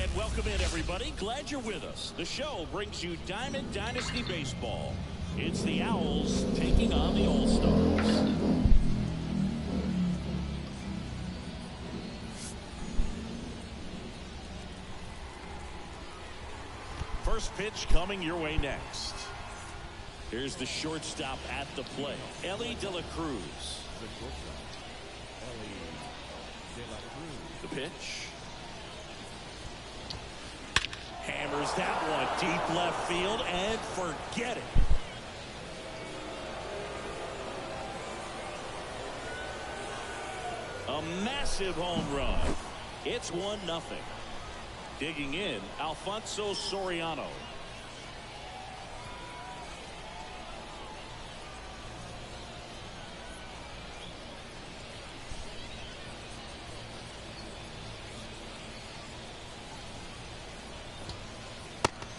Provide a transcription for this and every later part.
And welcome in, everybody. Glad you're with us. The show brings you Diamond Dynasty Baseball. It's the Owls taking on the All-Stars. First pitch coming your way next. Here's the shortstop at the plate, Ellie De La Cruz. The pitch. Hammers that one deep left field and forget it. A massive home run. It's 1-0. Digging in, Alfonso Soriano.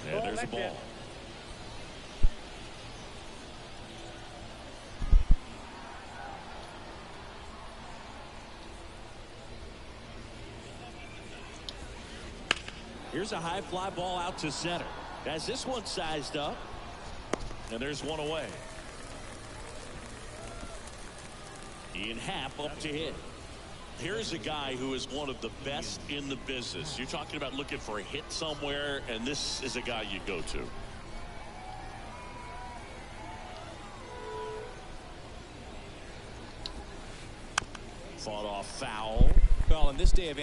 And there's the ball. Here's a high fly ball out to center. As this one sized up. And there's one away. Ian Happ up to hit. Here's a guy who is one of the best in the business. You're talking about looking for a hit somewhere, and this is a guy you go to. Fought off foul. Well, in this day of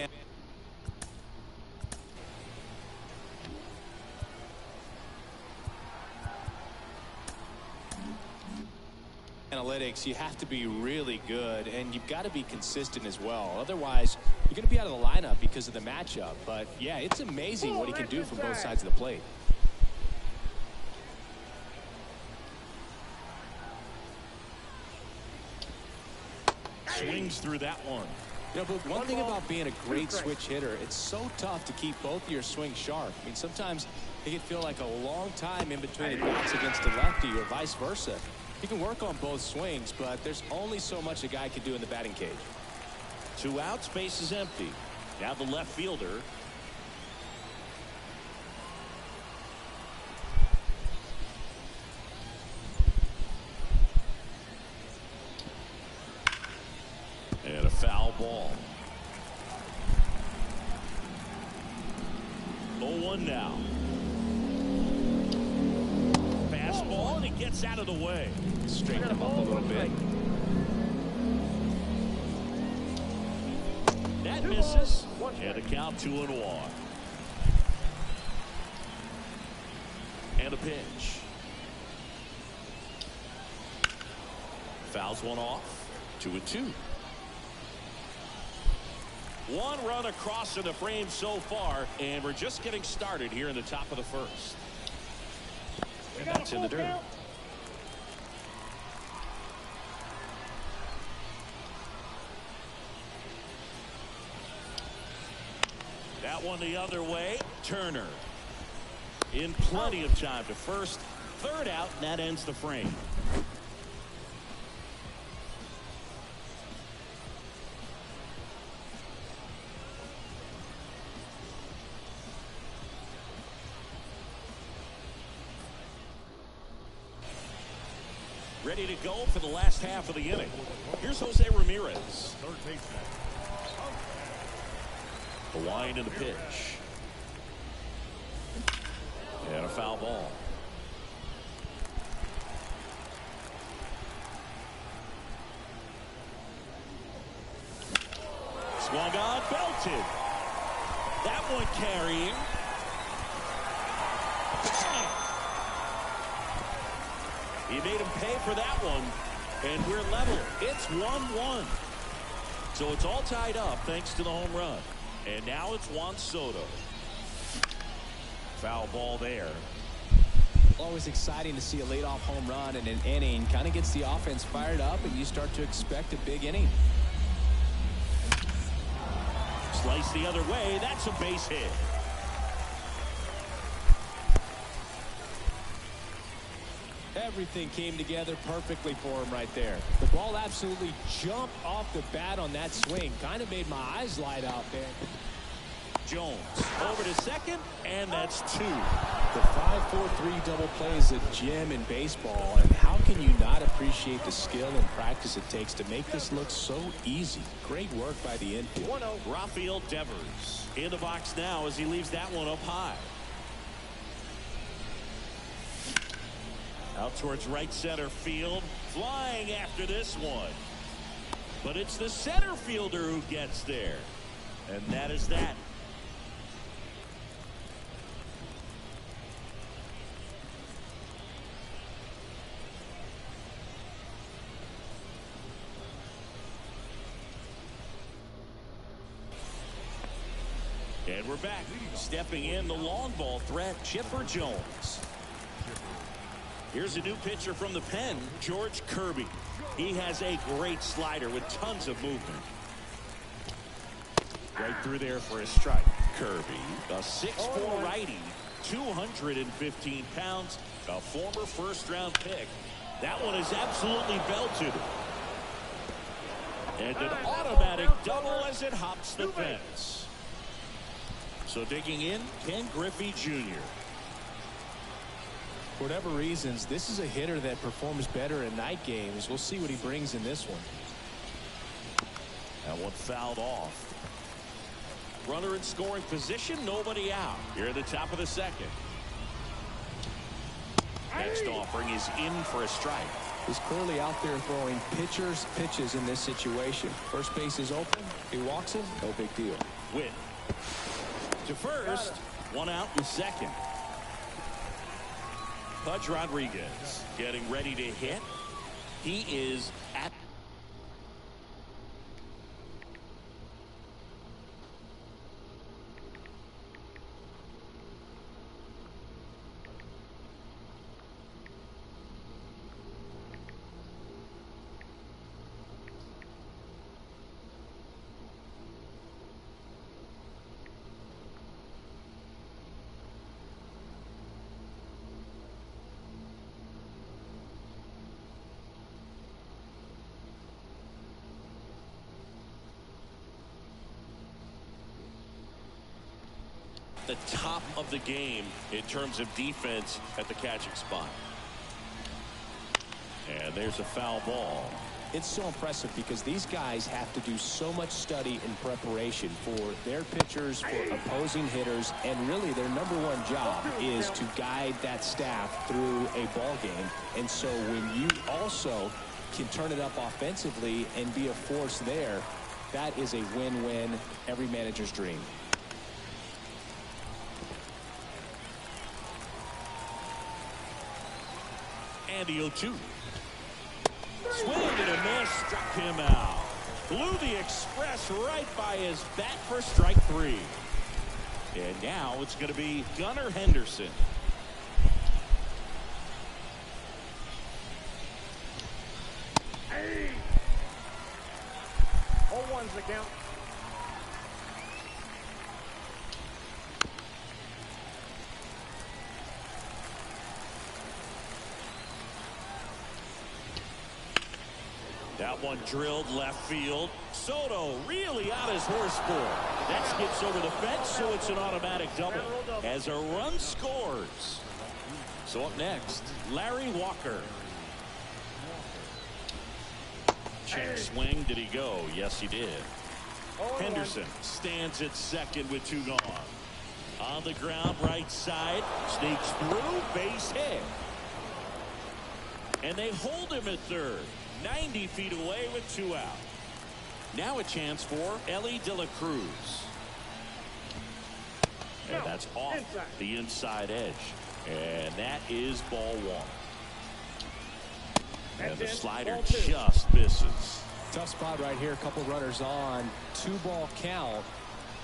analytics, you have to be really good, and you've got to be consistent as well. Otherwise, you're going to be out of the lineup because of the matchup. But yeah, it's amazing what he can do from both sides of the plate. Swings through that one. You know, but one thing about being a great switch hitter, it's so tough to keep both of your swings sharp. I mean, sometimes it can feel like a long time in between at bats against a lefty or vice versa. You can work on both swings, but there's only so much a guy can do in the batting cage. 2 outs, base is empty. Now the left fielder. And a foul ball. 0-1 now. Fastball, and it gets out of the way. Straighten him up a little bit. That misses. And a count 2-1. And a pitch. Fouls one off. 2-2. 1 run across in the frame so far, and we're just getting started here in the top of the first. And that's in the dirt. That one the other way. Turner in plenty of time to first. 3rd out, and that ends the frame. Ready to go for the last half of the inning. Here's Jose Ramirez. The wind and the pitch. And a foul ball. Swung on, belted. That one carrying. He made him pay for that one, and we're level. It's 1-1. So it's all tied up thanks to the home run. And now it's Juan Soto. Foul ball there. Always exciting to see a leadoff home run in an inning. Kind of gets the offense fired up, and you start to expect a big inning. Slice the other way. That's a base hit. Everything came together perfectly for him right there. The ball absolutely jumped off the bat on that swing. Kind of made my eyes light out there. Jones over to second, and that's 2. The 5-4-3 double play is a gem in baseball, and how can you not appreciate the skill and practice it takes to make this look so easy? Great work by the infield. Rafael Devers in the box now as he leaves that one up high. Out towards right center field, flying after this one. But it's the center fielder who gets there. And that is that. And we're back. Stepping in the long ball threat, Chipper Jones. Here's a new pitcher from the pen, George Kirby. He has a great slider with tons of movement. Right through there for a strike. Kirby, a 6'4" righty, 215 pounds, a former first-round pick. That one is absolutely belted. And an automatic double as it hops the fence. So digging in, Ken Griffey Jr. For whatever reasons, this is a hitter that performs better in night games. We'll see what he brings in this one. That one fouled off. Runner in scoring position, nobody out. Here at the top of the second. Next offering is in for a strike. He's clearly out there throwing pitchers pitches in this situation. First base is open. He walks him. No big deal. Witt to first. One out in second. Pudge Rodriguez getting ready to hit. He is at. The top of the game in terms of defense at the catching spot. And there's a foul ball. It's so impressive because these guys have to do so much study and preparation for their pitchers, for opposing hitters, and really their #1 job is to guide that staff through a ball game. And so when you also can turn it up offensively and be a force there, that is a win-win, every manager's dream. Andy 0-2. Swing and a miss, struck him out. Blew the express right by his bat for strike 3. And now it's going to be Gunnar Henderson. Hey! 0-1's the count. That one drilled left field. Soto really on his horse for it. That skips over the fence, so it's an automatic double as a run scores. So up next, Larry Walker. Check swing. Did he go? Yes, he did. Henderson stands at second with 2 gone. On the ground, right side. Sneaks through, base hit. And they hold him at third. 90 feet away with 2 out. Now a chance for Ellie De La Cruz. And that's off the inside edge. And that is ball 1. And the slider just misses. Tough spot right here. A couple runners on. 2-ball count.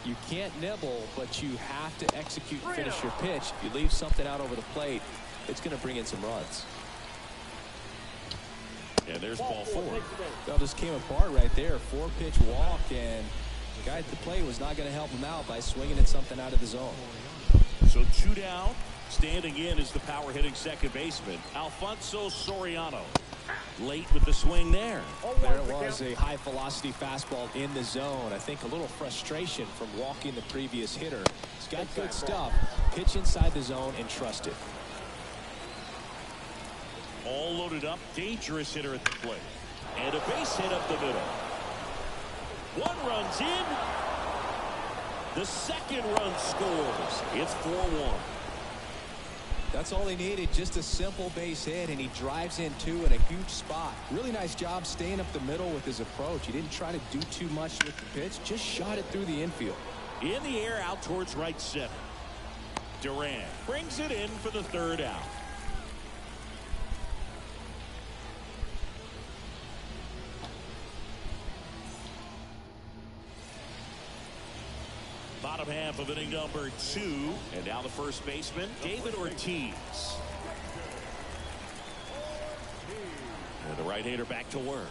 You can't nibble, but you have to execute and finish your pitch. If you leave something out over the plate, it's going to bring in some runs. And there's ball 4. That just came apart right there. 4-pitch walk, and the guy at the plate was not going to help him out by swinging at something out of the zone. So 2 down, Standing in is the power-hitting second baseman, Alfonso Soriano. Late with the swing there. There it was, a high-velocity fastball in the zone. I think a little frustration from walking the previous hitter. He's got good stuff. Pitch inside the zone and trust it. All loaded up, dangerous hitter at the plate. And a base hit up the middle. One run's in. The second run scores. It's 4-1. That's all he needed, just a simple base hit, and he drives in two in a huge spot. Really nice job staying up the middle with his approach. He didn't try to do too much with the pitch, just shot it through the infield. In the air, out towards right center. Duran brings it in for the third out. Bottom half of inning number 2. And now the first baseman, David Ortiz. And the right-hander back to work.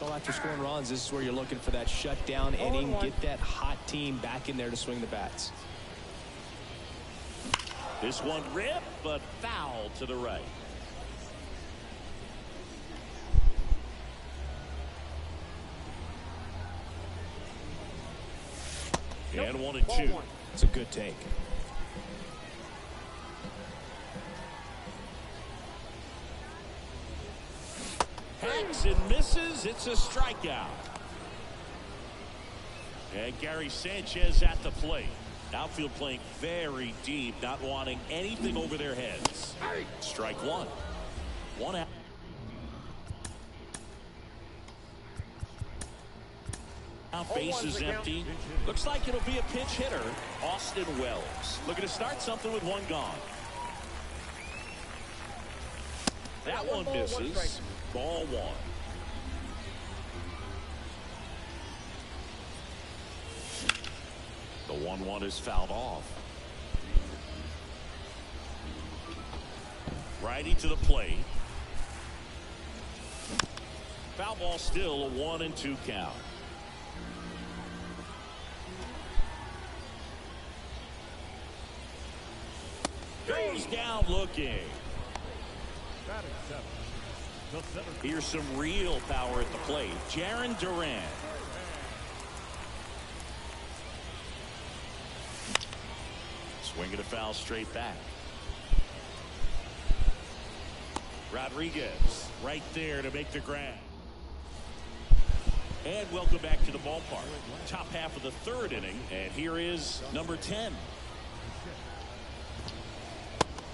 Well, after scoring runs, this is where you're looking for that shutdown inning. Get that hot team back in there to swing the bats. This one ripped, but foul to the right. And 1-2. It's a good take. Hacks and misses. It's a strikeout. And Gary Sanchez at the plate. Outfield playing very deep, not wanting anything over their heads. Strike one. One out. Base is empty. Looks like it'll be a pinch hitter, Austin Wells. Looking to start something with one gone. That one misses. Ball one. The 1-1 is fouled off. Righty to the plate. Foul ball, still a 1-2 count. Goes down looking. Here's some real power at the plate. Jarren Duran. Swinging a foul straight back. Rodriguez right there to make the grab. And welcome back to the ballpark. Top half of the third inning, and here is number 10.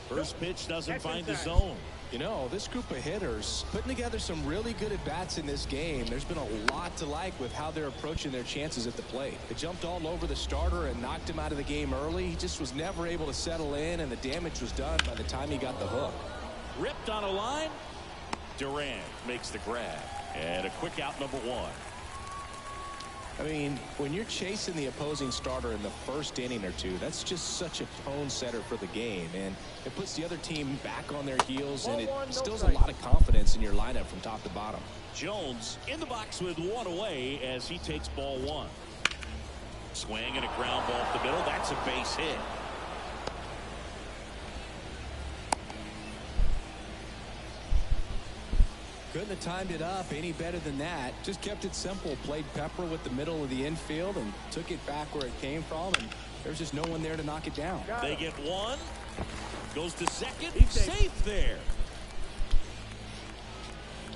First pitch doesn't find the zone. You know, this group of hitters putting together some really good at-bats in this game. There's been a lot to like with how they're approaching their chances at the plate. They jumped all over the starter and knocked him out of the game early. He just was never able to settle in, and the damage was done by the time he got the hook. Ripped on a line. Duran makes the grab. And a quick out, number 1. I mean, when you're chasing the opposing starter in the first inning or two, that's just such a tone setter for the game, and it puts the other team back on their heels, and it instills a lot of confidence in your lineup from top to bottom. Jones in the box with one away as he takes ball 1. Swing and a ground ball up the middle. That's a base hit. Couldn't have timed it up any better than that. Just kept it simple. Played pepper with the middle of the infield and took it back where it came from, and there's just no one there to knock it down. They get one. Goes to second. Safe there.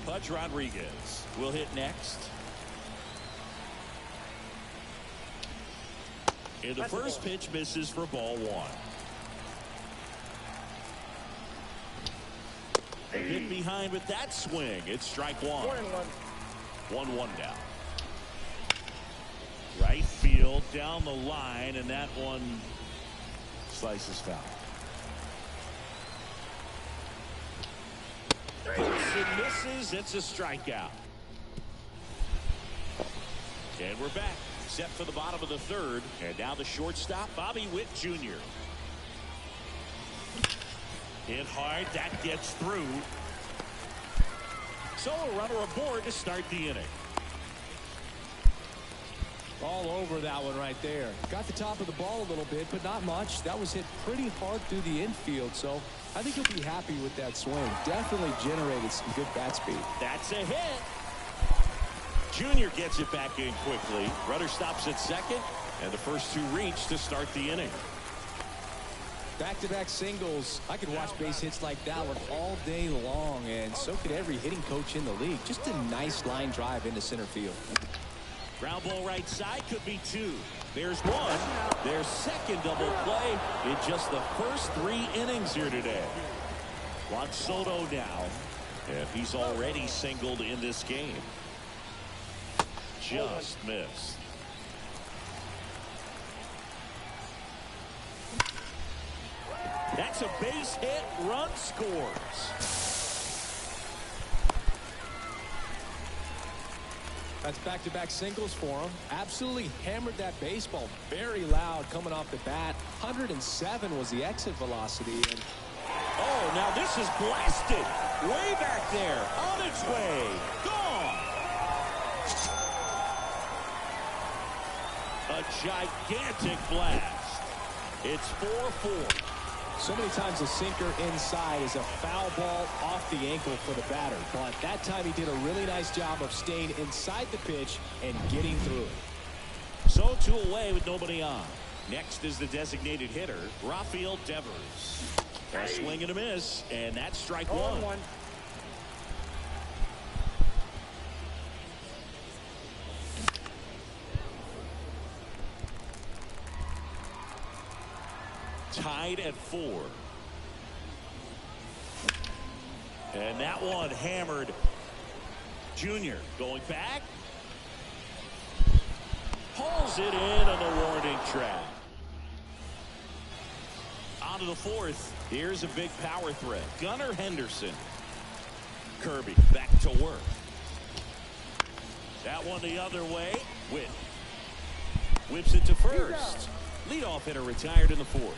Pudge Rodriguez will hit next. And the first pitch misses for ball 1. Hit behind with that swing. It's strike 1. 1-1 down. Right field down the line, and that one slices foul. It misses. It's a strikeout. And we're back. Set for the bottom of the third. And now the shortstop, Bobby Witt Jr. Hit hard. That gets through. So a runner aboard to start the inning. All over that one right there. Got the top of the ball a little bit, but not much. That was hit pretty hard through the infield, so I think he'll be happy with that swing. Definitely generated some good bat speed. That's a hit. Junior gets it back in quickly. Runner stops at second, and the first two reach to start the inning. Back-to-back singles. I could watch base hits like that one all day long, and so could every hitting coach in the league. Just a nice line drive into center field. Ground ball right side, could be two. There's one. Their second double play in just the first 3 innings here today. Juan Soto now, and he's already singled in this game. Just missed. That's a base hit. Run scores. That's back-to-back singles for him. Absolutely hammered that baseball. Very loud coming off the bat. 107 was the exit velocity. And oh, now this is blasted. Way back there. On its way. Gone. A gigantic blast. It's 4-4. So many times a sinker inside is a foul ball off the ankle for the batter. But that time he did a really nice job of staying inside the pitch and getting through it. So 2 away with nobody on. Next is the designated hitter, Rafael Devers. A swing and a miss, and that's strike one. Tied at 4. And that one hammered. Junior going back. Pulls it in on the warning track. On to the 4th. Here's a big power threat. Gunnar Henderson. Kirby back to work. That one the other way. Witt whips it to first. Leadoff hitter retired in the 4th.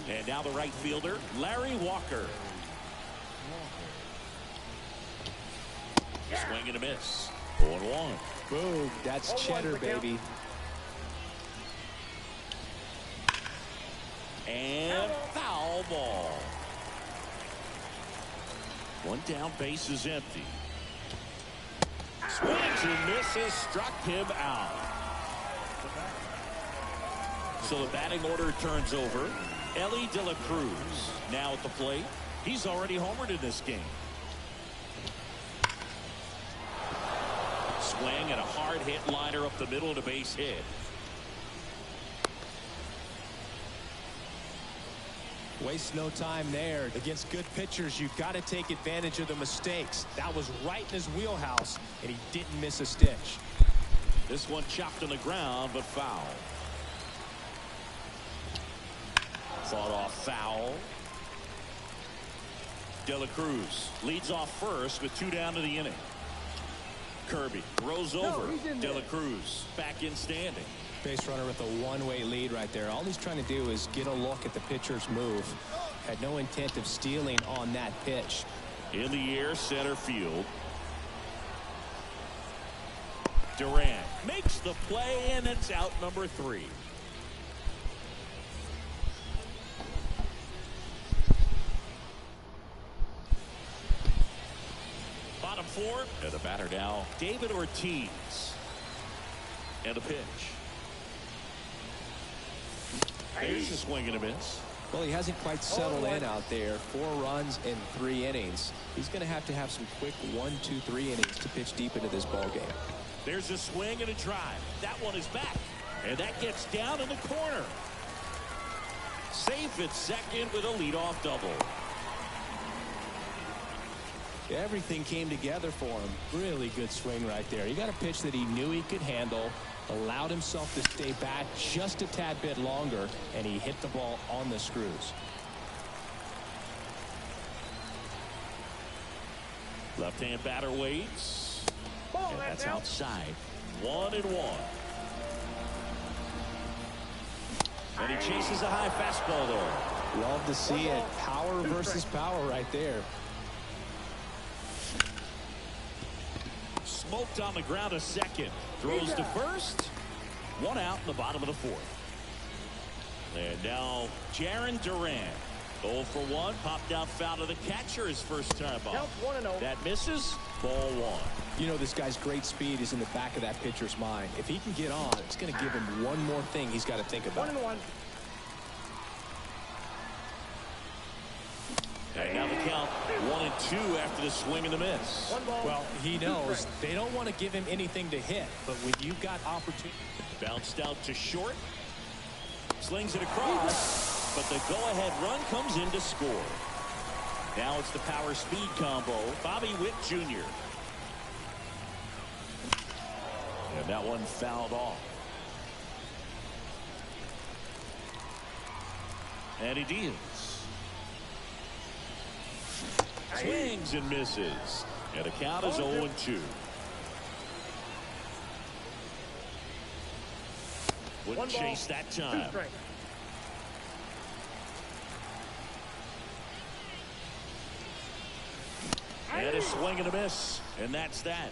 And now the right fielder, Larry Walker. Swing and a miss. 0-1. Boom. That's cheddar, baby. And foul ball. One down, base is empty. Swings and misses, struck him out. So the batting order turns over. Ellie De La Cruz now at the plate. He's already homered in this game. Swing and a hard hit liner up the middle of the base hit. Waste no time there. Against good pitchers, you've got to take advantage of the mistakes. That was right in his wheelhouse, and he didn't miss a stitch. This one chopped on the ground, but foul. Fought off foul. De La Cruz leads off first with 2 down to the inning. Kirby throws over. De La Cruz back in standing. Base runner with a one-way lead right there. All he's trying to do is get a look at the pitcher's move. Had no intent of stealing on that pitch. In the air, center field. Durant makes the play, and it's out number 3. Bottom 4, and the batter now, David Ortiz. And a pitch. There's a swing and a miss. Well, he hasn't quite settled in out there. 4 runs in 3 innings. He's going to have some quick 1, 2, 3 innings to pitch deep into this ball game. There's a swing and a drive. That one is back. And that gets down in the corner. Safe at second with a leadoff double. Everything came together for him. Really good swing right there. He got a pitch that he knew he could handle, allowed himself to stay back just a tad bit longer, and he hit the ball on the screws. Left-hand batter waits. And that's outside. 1-1. And he chases a high fastball there. Love to see it. Power versus power right there. Smoked on the ground a second. Throws to first. One out in the bottom of the fourth. And now Jarren Duran. 0 for 1. Popped out foul to the catcher his first time off. 1-0. That misses. Ball 1. You know, this guy's great speed is in the back of that pitcher's mind. If he can get on, it's going to give him one more thing he's got to think about. 1-1. And now the count 1-2 after the swing and the miss. One ball. Well, he knows they don't want to give him anything to hit, but when you've got opportunity. Bounced out to short. Slings it across, but the go-ahead run comes in to score. Now it's the power-speed combo. Bobby Witt Jr. And that one fouled off. And he deals. Swings and misses. And the count is 0-2. Wouldn't chase that time. And a swing and a miss. And that's that.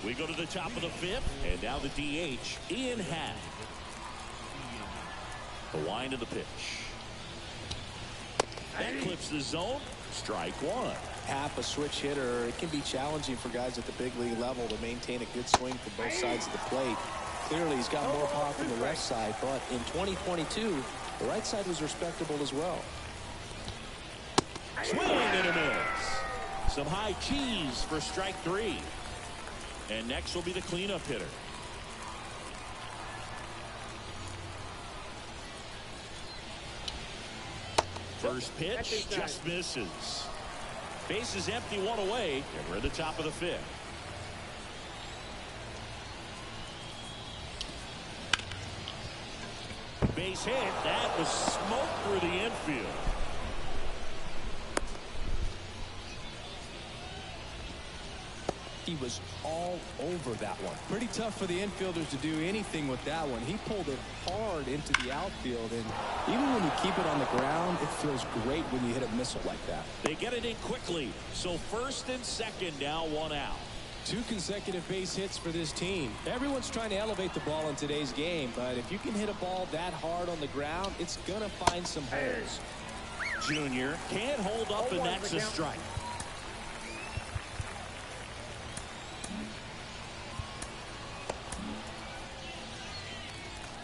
We go to the top of the fifth. And now the DH, Ian Happ. The wind of the pitch. That clips the zone. Strike one. Happ, a switch hitter. It can be challenging for guys at the big league level to maintain a good swing from both sides of the plate. Clearly, he's got more power from the left side, but in 2022, the right side was respectable as well. Swing and a miss. Some high cheese for strike 3. And next will be the cleanup hitter. First pitch just misses. Base is empty, 1 away, and we're at the top of the fifth. Base hit. That was smoke through the infield. He was all over that one. Pretty tough for the infielders to do anything with that one. He pulled it hard into the outfield, and even when you keep it on the ground, it feels great when you hit a missile like that. They get it in quickly. So first and second, now 1 out. 2 consecutive base hits for this team. Everyone's trying to elevate the ball in today's game, but if you can hit a ball that hard on the ground, it's going to find some holes. Junior can't hold up, and that's a strike.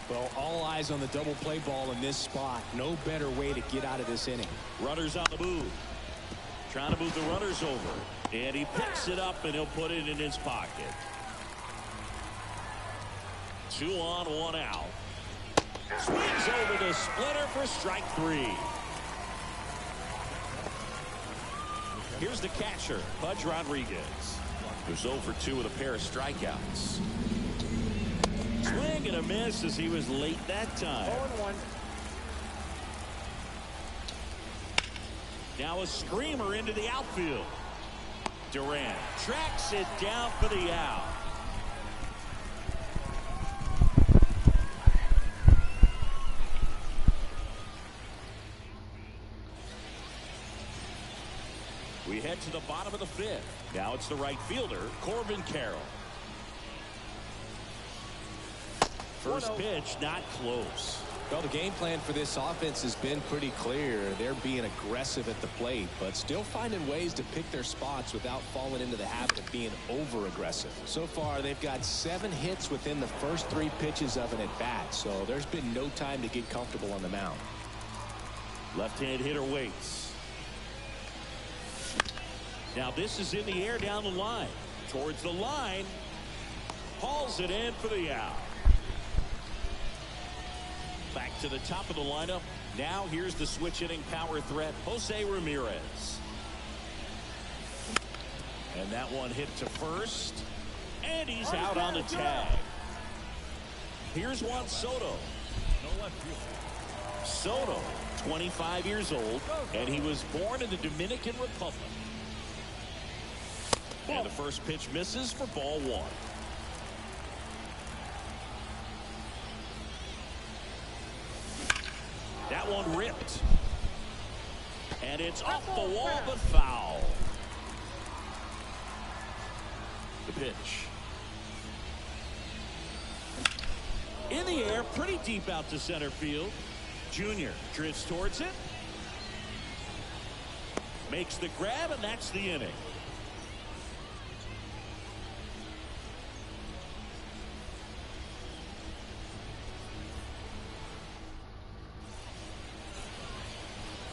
Well, all eyes on the double play ball in this spot. No better way to get out of this inning. Runners on the move. Trying to move the runners over. And he picks it up, and he'll put it in his pocket. 2 on, 1 out. Swings over the splitter for strike 3. Here's the catcher, Pudge Rodriguez, who's 0 for 2 with a pair of strikeouts. Swing and a miss as he was late that time. 0-1. Now a screamer into the outfield. Durant tracks it down for the out. We head to the bottom of the fifth. Now it's the right fielder, Corbin Carroll. First pitch, not close. Well, the game plan for this offense has been pretty clear. They're being aggressive at the plate, but still finding ways to pick their spots without falling into the habit of being over-aggressive. So far, they've got 7 hits within the first 3 pitches of an at-bat, so there's been no time to get comfortable on the mound. Left-hand hitter waits. Now this is in the air down the line. Towards the line. Hauls it in for the out. Back to the top of the lineup. Now here's the switch hitting power threat, Jose Ramirez. And that one hit to first. And he's out on the tag. Here's Juan Soto. Soto, 25 years old, and he was born in the Dominican Republic. And the first pitch misses for ball 1. That one ripped. And it's off the wall, but foul. The pitch. In the air, pretty deep out to center field. Junior drifts towards it. Makes the grab, and that's the inning.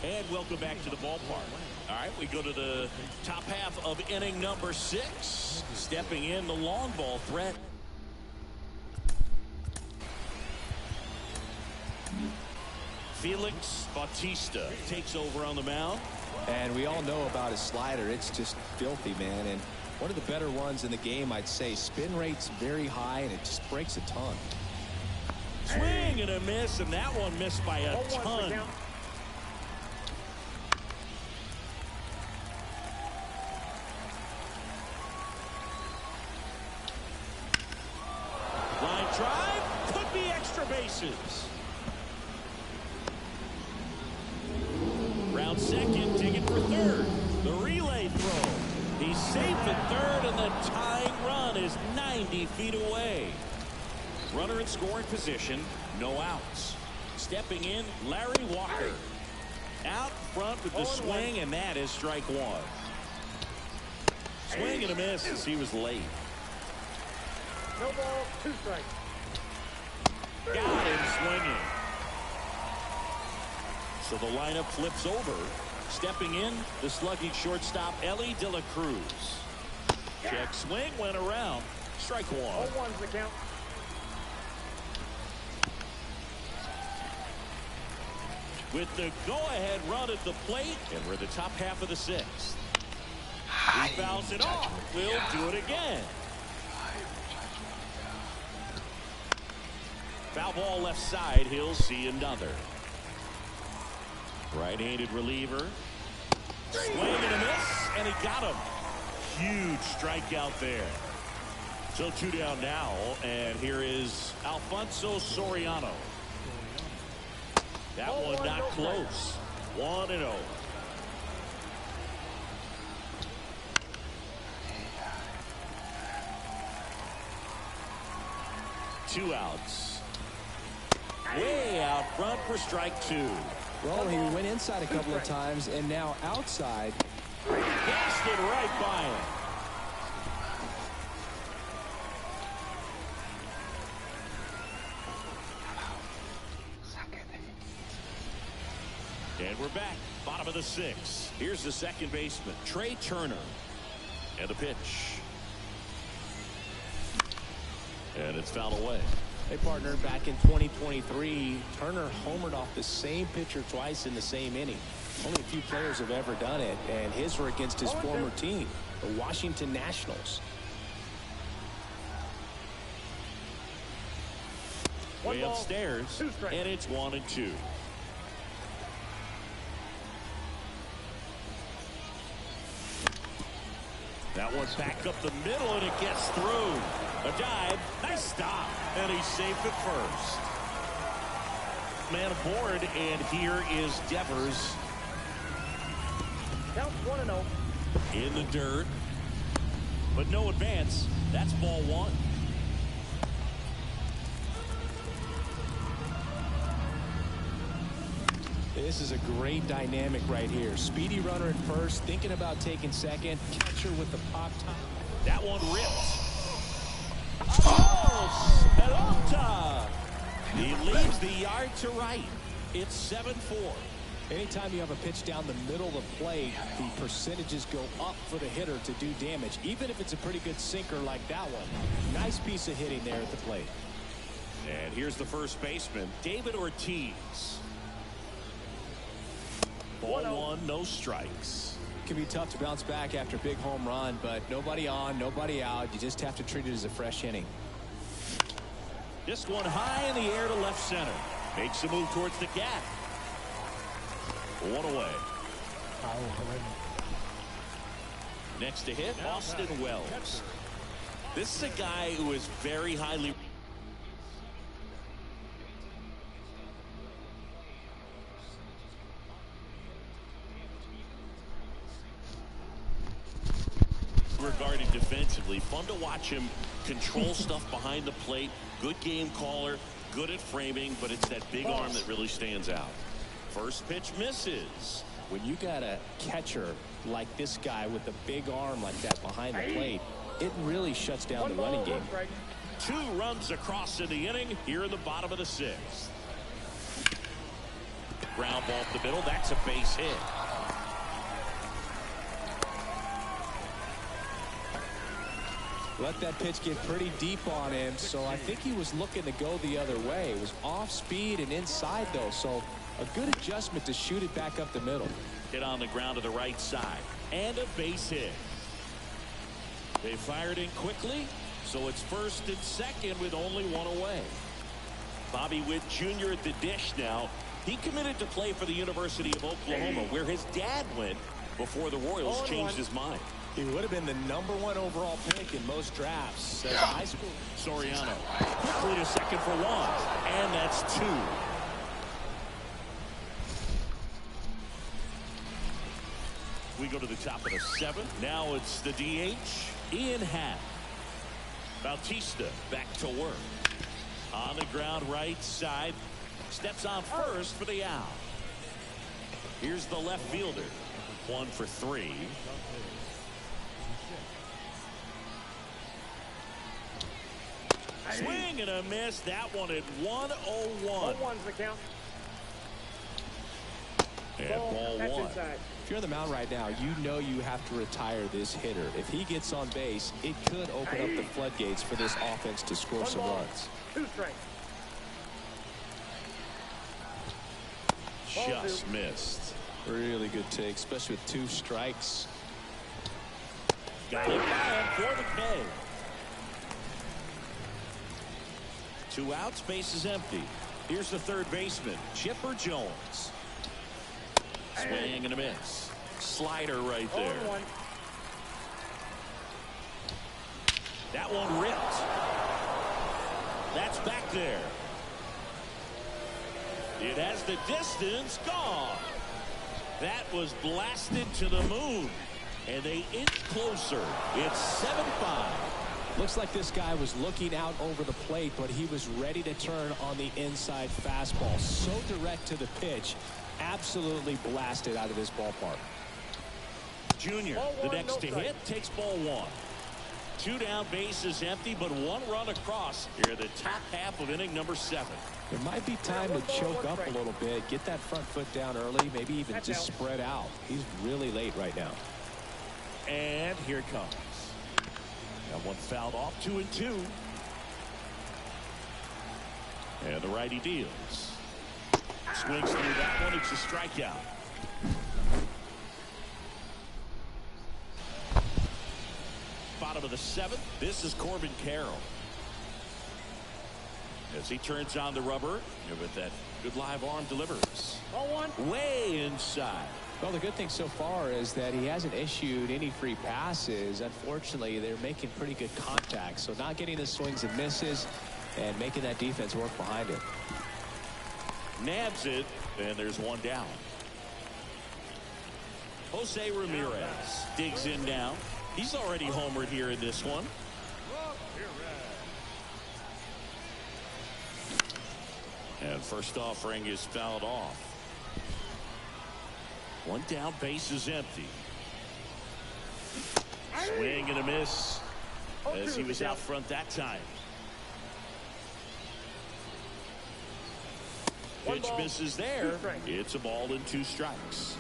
And welcome back to the ballpark. All right, we go to the top half of inning number 6. Stepping in, the long ball threat. Felix Bautista takes over on the mound. And we all know about his slider. It's just filthy, man. And one of the better ones in the game, I'd say. Spin rate's very high, and it just breaks a ton. Swing and a miss, and that one missed by a ton. Line drive, could be extra bases. Round second, digging for third. The relay throw. He's safe at third, and the tying run is 90 feet away. Runner in scoring position, no outs. Stepping in, Larry Walker. Out front with the swing, and that is strike one. Swing and a miss as he was late. No ball, 2 strikes. Got him swinging. So the lineup flips over. Stepping in, the slugging shortstop, Ellie De La Cruz. Check swing, went around. Strike one. 0-1's the count. With the go-ahead run at the plate, and we're the top half of the 6th. He fouls it off. We'll do it again. Foul ball left side. He'll see another. Right-handed reliever. Swing and a miss, and he got him. Huge strikeout there. So 2 down now, and here is Alfonso Soriano. That one not close. 1-0. Two outs. Way out front for strike 2. Well, he went inside a couple of times, and now outside. Passed it right by him. And we're back, bottom of the 6th. Here's the second baseman, Trey Turner. And the pitch. And it's fouled away. Hey, partner, back in 2023, Turner homered off the same pitcher twice in the same inning. Only a few players have ever done it, and his were against his former team, the Washington Nationals. Way upstairs, and it's 1-2. That one's back up the middle, and it gets through. A dive, nice stop, and he's safe at first. Man aboard, and here is Devers. Counts 1-0. In the dirt, but no advance. That's ball 1. This is a great dynamic right here. Speedy runner at first, thinking about taking second. Catcher with the pop top. That one ripped. Oh, Pelota. He leaves the yard to right. It's 7-4. Anytime you have a pitch down the middle of the plate, the percentages go up for the hitter to do damage, even if it's a pretty good sinker like that one. Nice piece of hitting there at the plate. And here's the first baseman, David Ortiz. Ball 1, no strikes. It can be tough to bounce back after a big home run, but nobody on, nobody out. You just have to treat it as a fresh inning. This one high in the air to left center. Makes a move towards the gap. 1 away. Next to hit, Austin Wells. This is a guy who is very highly... fun to watch him control stuff behind the plate. Good game caller, good at framing, but it's that big arm that really stands out. First pitch misses. When you got a catcher like this guy with a big arm like that behind the plate, it really shuts down the running game. 2 runs across in the inning here in the bottom of the 6th. Ground ball up the middle. That's a base hit. Let that pitch get pretty deep on him, so I think he was looking to go the other way. It was off speed and inside, though, so a good adjustment to shoot it back up the middle. Hit on the ground to the right side. And a base hit. They fired in quickly, so it's first and second with only 1 away. Bobby Witt Jr. at the dish now. He committed to play for the University of Oklahoma, where his dad went before the Royals changed his mind. He would have been the #1 overall pick in most drafts as a high school. Soriano quickly to second for 1, and that's 2. We go to the top of the 7th. Now it's the DH, Ian Happ. Bautista back to work. On the ground right side. Steps on first for the out. Here's the left fielder. 1 for 3. Swing and a miss. That one at 1-0-1. 1-1's the count. And ball 1. If you're on the mound right now, you know you have to retire this hitter. If he gets on base, it could open up the floodgates for this offense to score some runs. 2 strikes. Just missed. Really good take, especially with 2 strikes. Got it by for the K. 2 outs, base is empty. Here's the third baseman, Chipper Jones. Swing and a miss. Slider right there. 0-1. That one ripped. That's back there. It has the distance gone. That was blasted to the moon. And they inch closer. It's 7-5. Looks like this guy was looking out over the plate, but he was ready to turn on the inside fastball. So direct to the pitch. Absolutely blasted out of this ballpark. Junior, the next to hit, takes ball 1. 2 down, bases empty, but 1 run across here, the top half of inning number 7. There might be time to choke up a little bit, get that front foot down early, maybe even just spread out. He's really late right now. And here it comes. Got 1 fouled off, 2-2. And the righty deals. Swings through that one. It's a strikeout. Bottom of the 7th. This is Corbin Carroll. As he turns on the rubber, but that good live arm delivers. 0-1. Way inside. Well, the good thing so far is that he hasn't issued any free passes. Unfortunately, they're making pretty good contact. So not getting the swings and misses and making that defense work behind it. Nabs it, and there's 1 down. Jose Ramirez digs in now. He's already homered here in this one. And first offering is fouled off. 1 down, base is empty. Swing and a miss as he was out front that time. Pitch misses there. It's a ball and 2 strikes.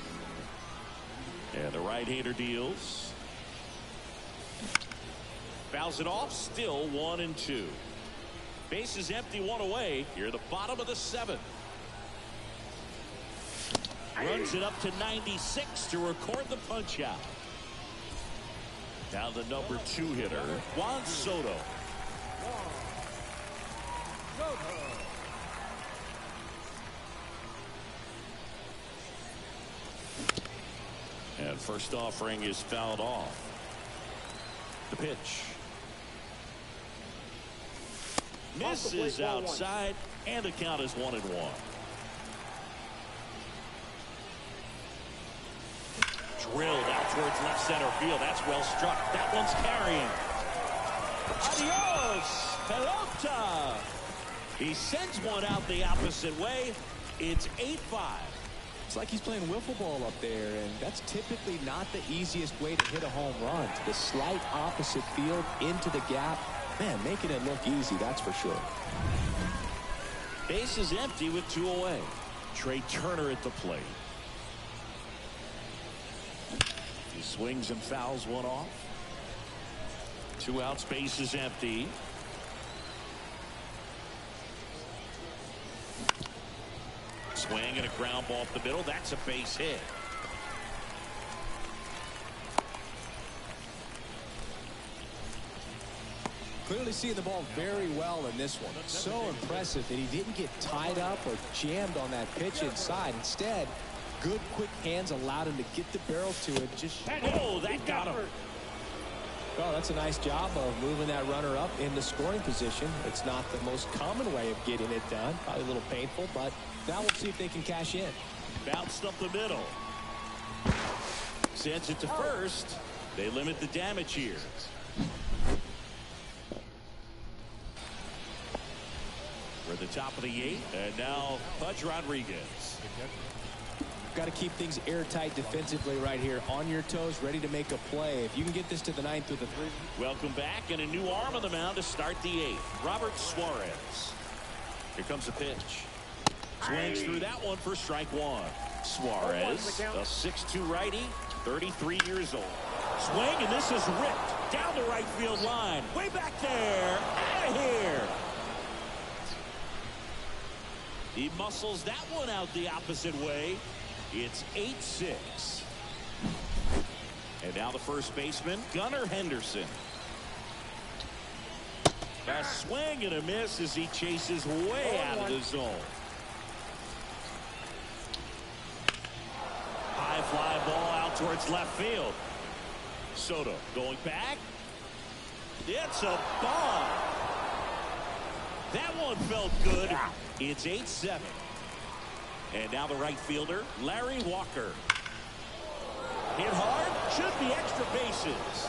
And the right-hander deals. Fouls it off. Still 1-2. Base is empty, 1 away. Here at the bottom of the 7th. Runs it up to 96 to record the punch out. Now the number 2 hitter, Juan Soto. And first offering is fouled off. The pitch. Misses outside, and the count is 1-1. Drilled out towards left center field. That's well struck. That one's carrying. Adios, pelota. He sends one out the opposite way. It's 8-5. It's like he's playing wiffle ball up there, and that's typically not the easiest way to hit a home run. To the slight opposite field, into the gap. Man, making it look easy, that's for sure. Base is empty with 2 away. Trey Turner at the plate. He swings and fouls one off. 2 outs, base is empty. Swing and a ground ball up the middle. That's a base hit. Clearly seeing the ball very well in this one. So impressive that he didn't get tied up or jammed on that pitch inside. Instead, good quick hands allowed him to get the barrel to it. Oh, that got him. Oh, that's a nice job of moving that runner up in the scoring position. It's not the most common way of getting it done. Probably a little painful, but now we'll see if they can cash in. Bounced up the middle. Sends it to first. They limit the damage here. We're at the top of the 8th, and now Pudge Rodriguez. Got to keep things airtight defensively right here. On your toes, ready to make a play. If you can get this to the 9th with a 3. Welcome back, and a new arm on the mound to start the 8th. Robert Suarez. Here comes the pitch. Swings through that one for strike 1. Suarez, a 6'2" righty, 33 years old. Swing, and this is ripped down the right field line. Way back there. Out of here. He muscles that one out the opposite way. It's 8-6. And now the first baseman, Gunnar Henderson. A swing and a miss as he chases way out of the zone. High fly ball out towards left field. Soto going back. It's a bomb. That one felt good. It's 8-7. And now the right fielder, Larry Walker. Hit hard, should be extra bases.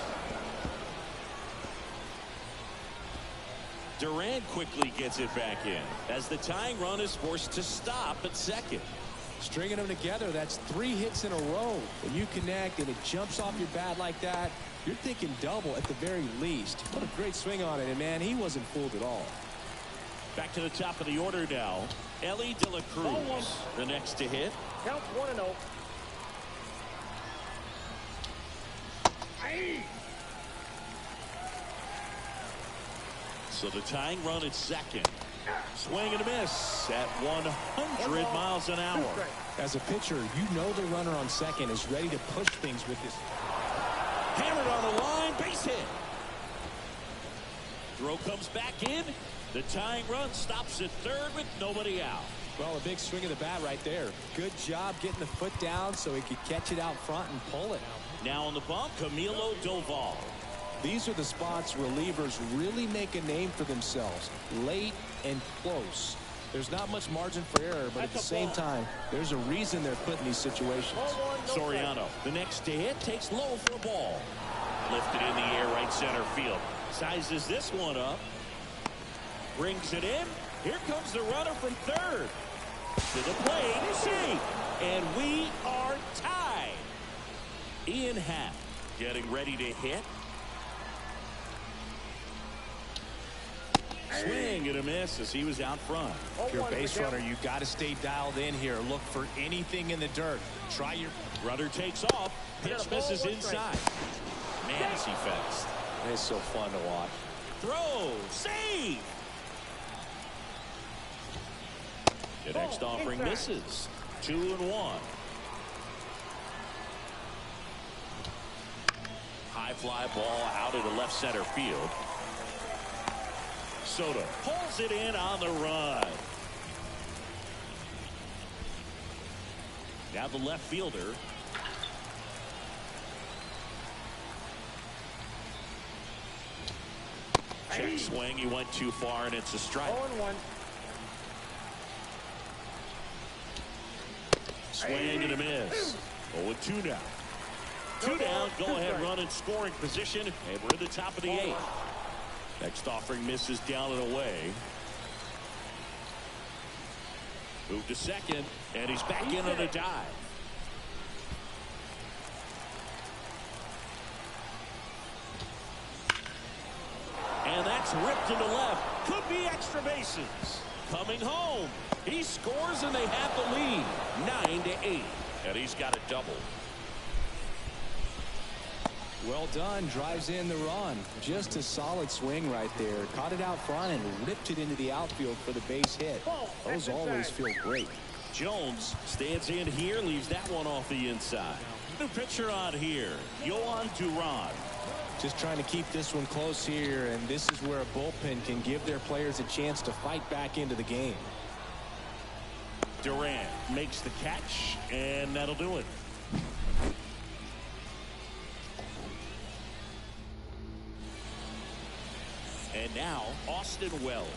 Durant quickly gets it back in as the tying run is forced to stop at second. Stringing them together, that's 3 hits in a row. When you connect and it jumps off your bat like that, you're thinking double at the very least. What a great swing on it, and man, he wasn't fooled at all. Back to the top of the order now. Ellie De La Cruz, the next to hit. Count 1-0. So the tying run at second. Swing and a miss at 100 miles an hour. As a pitcher, you know the runner on second is ready to push things with this. Hammered on the line, base hit. Throw comes back in. The tying run stops at third with nobody out. Well, a big swing of the bat right there. Good job getting the foot down so he could catch it out front and pull it. Now on the bump, Camilo Doval. These are the spots relievers really make a name for themselves. Late and close. There's not much margin for error, but at the same time, there's a reason they're put in these situations. Soriano, the next to hit, takes low for a ball. Lifted in the air, right center field. Sizes this one up. Brings it in. Here comes the runner from third. To the plate, see, and we are tied. Ian Happ getting ready to hit. Swing and a miss as he was out front. If you're a base runner, you got to stay dialed in here. Look for anything in the dirt. Try your runner takes off. Pitch misses inside. Man, is he fast. It's so fun to watch. Throw, save. The next offering misses. 2-1. High fly ball out into left center field. Soto pulls it in on the run. Now the left fielder. Check swing. He went too far, and it's a strike. 0-1. Swing and a miss. 0-2 now. 2 down. Go ahead run in scoring position. And we're at the top of the 8th. Next offering misses down and away. Move to second, and he's back in on a dive. And that's ripped into left. Could be extra bases. Coming home. He scores, and they have the lead. 9-8. And he's got a double. Well done. Drives in the run. Just a solid swing right there. Caught it out front and ripped it into the outfield for the base hit. Those always feel great. Jones stands in here, leaves that one off the inside. New pitcher on here, Yohan Duran. Just trying to keep this one close here, and this is where a bullpen can give their players a chance to fight back into the game. Duran makes the catch, and that'll do it. And now, Austin Wells.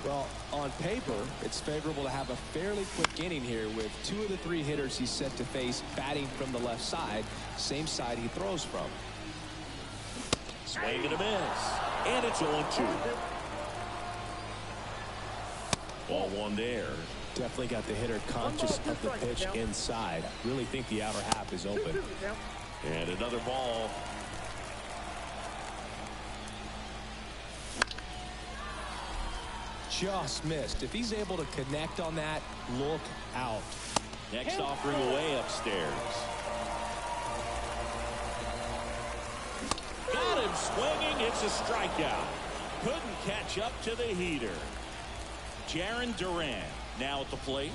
Well, on paper, it's favorable to have a fairly quick inning here with 2 of the 3 hitters he's set to face batting from the left side, same side he throws from. Swing and a miss. And it's 0-2. Ball one there. Definitely got the hitter conscious of the pitch inside. Really think the outer half is open. And another ball. Just missed. If he's able to connect on that, look out. Next offering away upstairs. Got him swinging. It's a strikeout. Couldn't catch up to the heater. Jarren Duran now at the plate.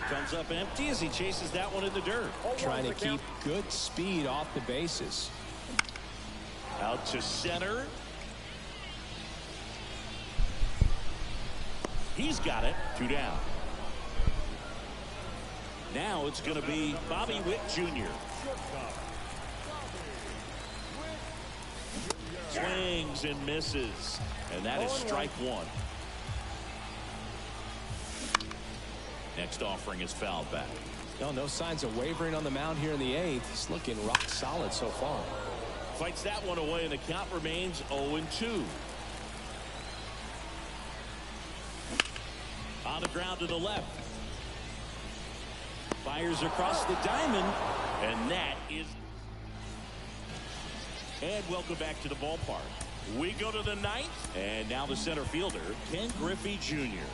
Comes up empty as he chases that one in the dirt. Trying to keep good speed off the bases. Out to center. He's got it. 2 down. Now it's going to be Bobby Witt Jr. Swings and misses. And that is strike 1. Next offering is fouled back. No signs of wavering on the mound here in the 8th. He's looking rock solid so far. Fights that one away, and the count remains 0-2. On the ground to the left. Fires across the diamond, and that is. And welcome back to the ballpark. We go to the 9th, and now the center fielder, Ken Griffey Jr.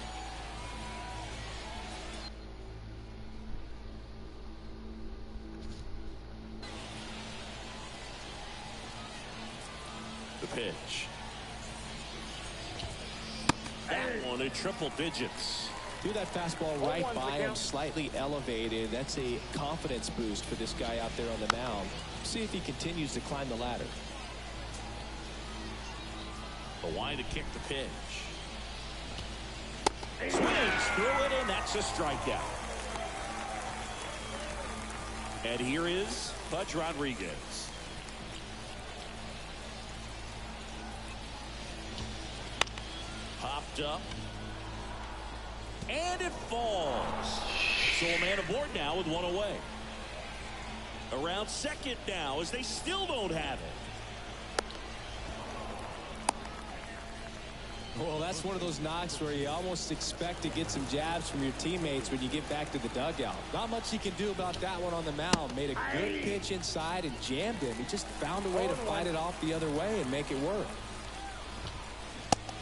The pitch. That one in triple digits. Threw that fastball right by him, slightly elevated. That's a confidence boost for this guy out there on the mound. See if he continues to climb the ladder. The line to kick the pitch. Swings through it, and that's a strikeout. And here is Pudge Rodriguez. Popped up. And it falls. So a man aboard now with 1 away. Around second now as they still don't have it. Well, that's one of those knocks where you almost expect to get some jabs from your teammates when you get back to the dugout. Not much he can do about that one on the mound. Made a good pitch inside and jammed him. He just found a way to fight it off the other way and make it work.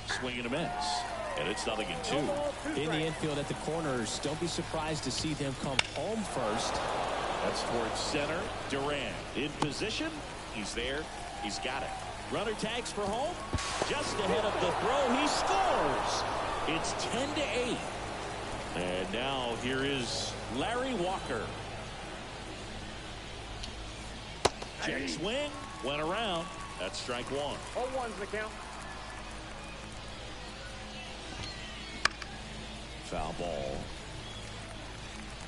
Swing and a miss. And it's 0-2. In the infield at the corners, don't be surprised to see them come home first. That's towards center. Duran in position. He's there. He's got it. Runner tags for home. Just ahead of the throw. He scores. It's 10-8. And now here is Larry Walker. Check swing. Went around. That's strike 1. 0-1's the count. Foul ball.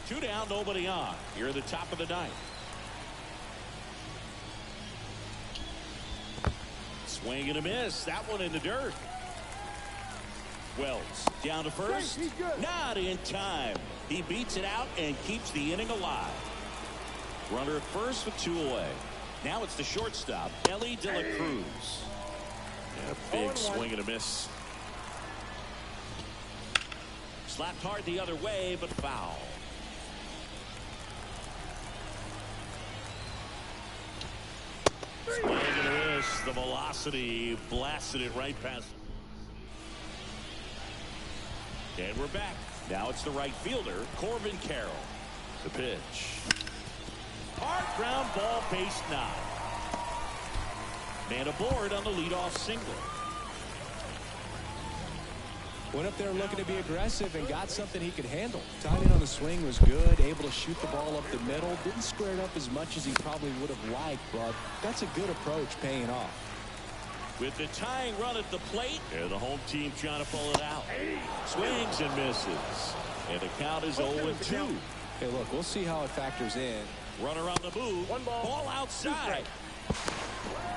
2 down, nobody on. Here at the top of the 9th. Swing and a miss. That one in the dirt. Wells down to first. Not in time. He beats it out and keeps the inning alive. Runner at first with 2 away. Now it's the shortstop, Ellie De La Cruz. Yeah, big swing and a miss. Slapped hard the other way, but foul. Swing and a miss. The velocity blasted it right past. And we're back. Now it's the right fielder, Corbin Carroll. The pitch. Hard ground ball, base 9. Man aboard on the leadoff single. Went up there looking to be aggressive and got something he could handle. Timing on the swing was good, able to shoot the ball up the middle. Didn't square it up as much as he probably would have liked, but that's a good approach paying off. With the tying run at the plate, and the home team trying to pull it out. Swings and misses. And the count is 0-2. Hey, look, we'll see how it factors in. Runner on the move. Ball outside.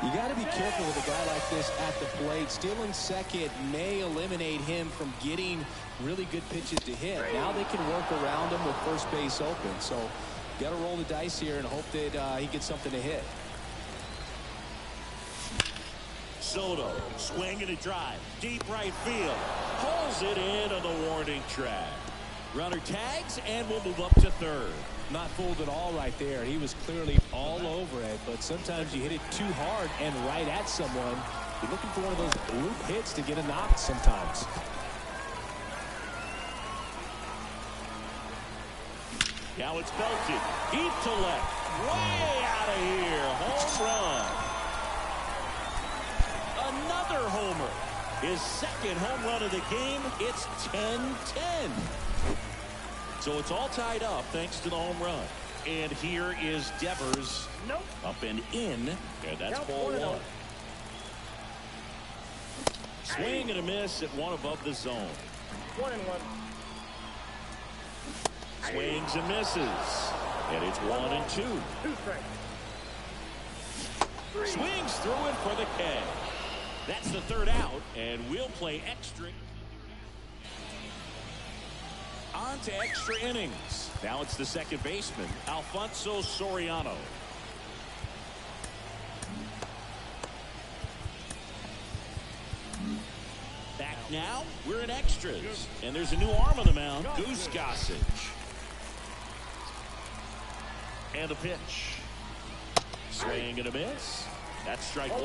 You got to be careful with a guy like this at the plate. Stealing second may eliminate him from getting really good pitches to hit. Now they can work around him with first base open. So got to roll the dice here and hope that he gets something to hit. Soto swinging a drive. Deep right field. Pulls it in on the warning track. Runner tags and will move up to third. Not fooled at all right there. He was clearly all over it, but sometimes you hit it too hard and right at someone. You're looking for one of those bloop hits to get a knock sometimes. Now it's belted. Deep to left. Way out of here. Home run. Another homer. His second home run of the game. It's 10-10. So it's all tied up thanks to the home run. And here is Devers. Up and in. And that's ball 1. Swing and a miss at 1 above the zone. 1-1. Swings and misses. And it's 1-2. 2 strikes. Swings through it for the K. That's the 3rd out. And we'll play extra. On to extra innings. Now it's the second baseman, Alfonso Soriano. Back now, we're in extras. And there's a new arm on the mound, Goose Gossage. And a pitch. Swing and a miss. That's strike 1.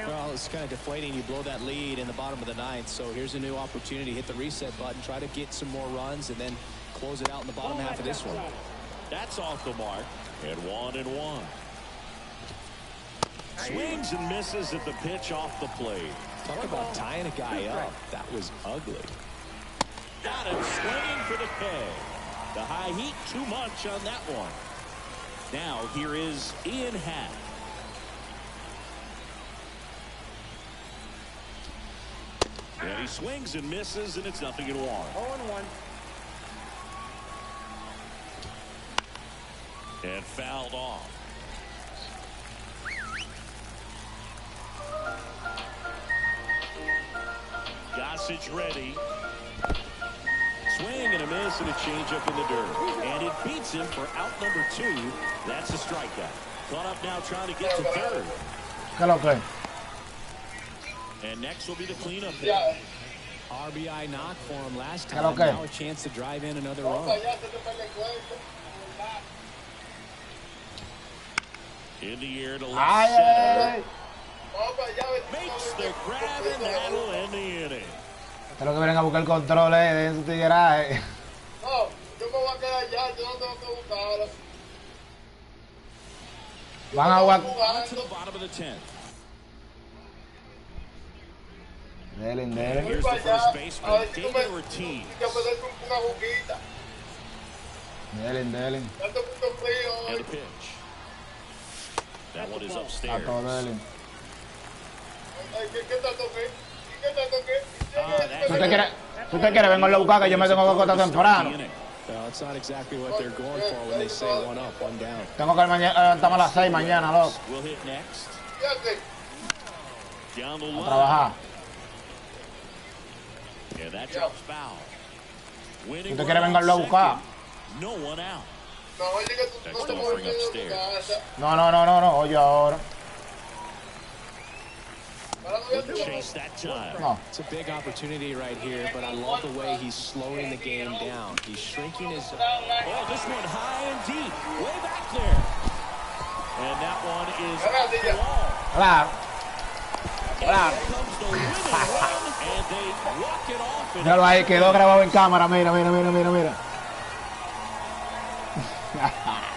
Well, it's kind of deflating. You blow that lead in the bottom of the 9th. So here's a new opportunity. Hit the reset button. Try to get some more runs and then close it out in the bottom half of this one. That's off the mark. And 1-1. Swings and misses at the pitch off the plate. Talk about tying a guy up. That was ugly. Got him swinging for the K. The high heat too much on that one. Now here is Ian Happ. And he swings and misses, and it's 0-1. 0-1. And fouled off. Gossage ready. Swing and a miss and a changeup in the dirt. And it beats him for out number 2. That's a strikeout. Caught up now trying to get to third. Okay. And next will be the cleanup. RBI knock for him last time. Okay. Now a chance to drive in another run. In the air to left center. Makes the grab and that'll end the inning. Espero que vienen a buscar el control, de su tigueraje. No, yo me voy a quedar allá, yo no tengo que buscarlo. Van a jugar. On to the bottom of the 10th. Delen. Here's the first baseman, David Ortiz. Delen. And the pitch. That one is A upstairs. todo Delen. ¿Tú te quieres? Vengo a buscar que yo me tengo que acostar temprano. Well, it's not exactly what they're going for when they say 1 up, 1 down. Tengo que levantarme a las 6 mañana, loco. We'll hit next. Down the A line. trabajar. Yeah, that drops foul. ¿Tú te quieres vengarlo a buscar? No one out. No, oye, que tú no te mueves de tu casa. No, oye ahora. Chase that time. No. It's a big opportunity right here, but I love the way he's slowing the game down. He's shrinking his... Oh, this one high and deep, way back there. And that one is off the wall. Claro. And here comes the winning run, and they walk it off. Míralo ahí, quedó grabado en cámara. Mira.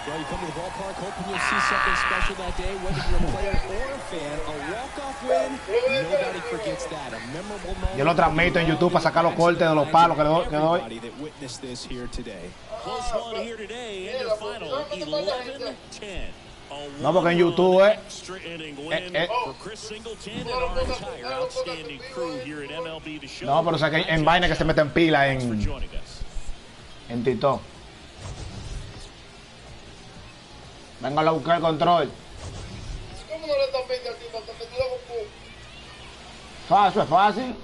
Well, you come to the ballpark hoping you'll see something special that day, whether you're a player or a fan. A walk-off win, nobody forgets that. A memorable moment. Yo lo transmito en YouTube para sacar los cortes de los palos que doy. That witnessed this here today. Close one here today, and your final 11-10. No, porque en YouTube Extra inning win for Chris Singleton and our entire outstanding crew here at MLB The Show. No, pero o sea que en vaina que se meten pila Thanks for joining us. en TikTok. Venga a buscar el control. ¿Cómo no le estás pidiendo a ti? Porque tú lo buscas. Fácil, es fácil.